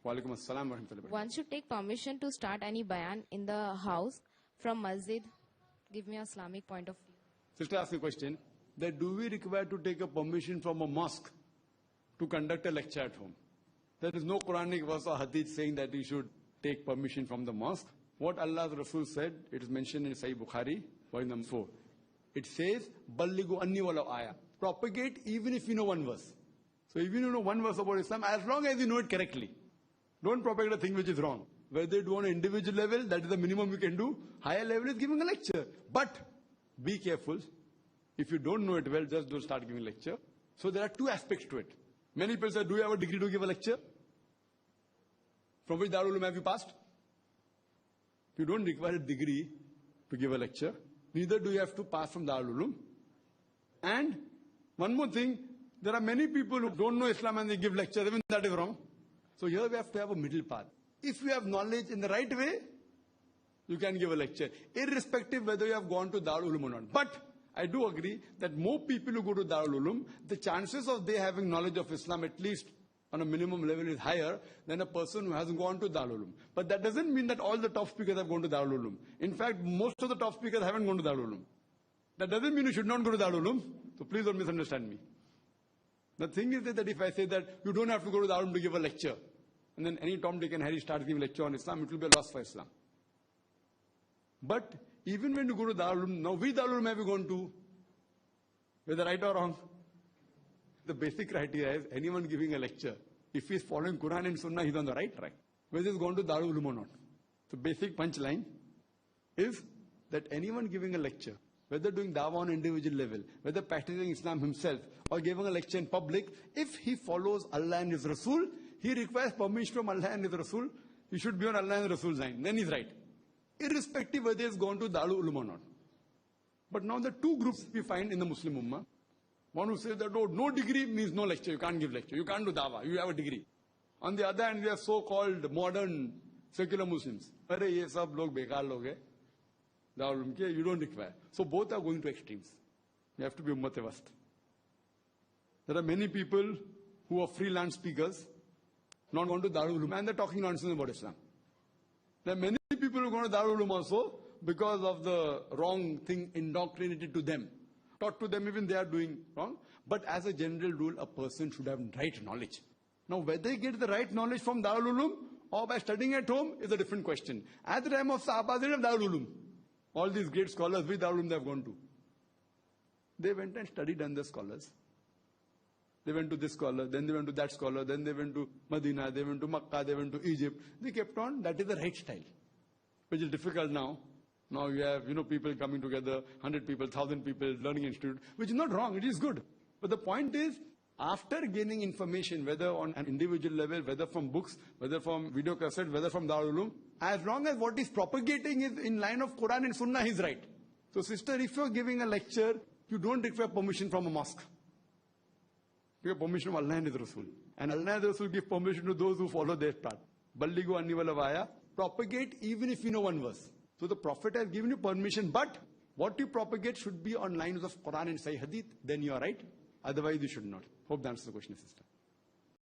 Walaikum assalam wa rahmatullahi wa barakatuh. One should take permission to start any bayan in the house from masjid. Give me an Islamic point of view. Sister asked a question that do we require to take a permission from a mosque to conduct a lecture at home? There is no Quranic verse or hadith saying that we should take permission from the mosque. What Allah's Rasul said, it is mentioned in Sahih Bukhari, volume number 4. It says, Balligu anni wala aya. Propagate even if you know one verse. So if you know one verse about Islam, as long as you know it correctly. Don't propagate a thing which is wrong. Whether you do on an individual level, that is the minimum you can do. Higher level is giving a lecture. But be careful. If you don't know it well, just don't start giving lecture. So there are two aspects to it. Many people say, do you have a degree to give a lecture? From which Darul Ulum have you passed? You don't require a degree to give a lecture. Neither do you have to pass from Darul Ulum. And one more thing, there are many people who don't know Islam and they give lectures. Even that is wrong. So here we have to have a middle path. If you have knowledge in the right way, you can give a lecture, irrespective whether you have gone to Darul Ulum or not. But I do agree that more people who go to Darul Ulum, the chances of they having knowledge of Islam, at least on a minimum level, is higher than a person who hasn't gone to Darul Ulum. But that doesn't mean that all the top speakers have gone to Darul Ulum. In fact, most of the top speakers haven't gone to Darul Ulum. That doesn't mean you should not go to Darul Ulum. So please don't misunderstand me. The thing is that if I say that you don't have to go to Darul Ulum to give a lecture, and then any Tom, Dick and Harry starts giving a lecture on Islam, it will be a loss for Islam. But even when you go to Darul Ulum, now which Darul Ulum have you gone to? Whether right or wrong? The basic criteria is anyone giving a lecture, if he is following Quran and Sunnah, he's on the right track. Whether he's gone to Darul Ulum or not. The basic punchline is that anyone giving a lecture, whether doing dawah on individual level, whether practicing Islam himself, or giving a lecture in public, if he follows Allah and His Rasul, he requires permission from Allah and His Rasul, he should be on Allah and Rasul's line. Then he's right. Irrespective whether he's gone to Darul Ulum or not. But now the two groups we find in the Muslim Ummah. One who says that no degree means no lecture, you can't give lecture, you can't do dawah, you have a degree. On the other hand, we have so-called modern secular Muslims. Arey, ye sab log bekar log hai. Darul Ulum ke, you don't require. So both are going to extremes. You have to be ummat-e-wast. There are many people who are freelance speakers, not going to Darul Ulum, and they're talking nonsense about Islam. There are many people who go to Darul Ulum also because of the wrong thing indoctrinated to them. Taught to them, even they are doing wrong. But as a general rule, a person should have right knowledge. Now, whether he gets the right knowledge from Darul Ulum or by studying at home is a different question. At the time of Sahaba, they didn't have Darul Ulum. All these great scholars, which Darul Ulum they have gone to? They went and studied under scholars. They went to this scholar, then they went to that scholar, then they went to Medina, they went to Makkah, they went to Egypt. They kept on. That is the right style, which is difficult now. Now you have, people coming together, 100 people, 1,000 people, learning institute, which is not wrong, it is good. But the point is, after gaining information, whether on an individual level, whether from books, whether from video cassette, whether from Darul Ulum, as long as what is propagating is in line of Quran and Sunnah, he's right. So sister, if you're giving a lecture, you don't require permission from a mosque. You have permission from Allah and His Rasul. And Allah and His Rasul give permission to those who follow their path. Balligu anni wala vaya. Propagate even if you know one verse. So the Prophet has given you permission, but what you propagate should be on lines of Quran and Sahih Hadith, then you are right. Otherwise you should not. Hope that answers the question, sister.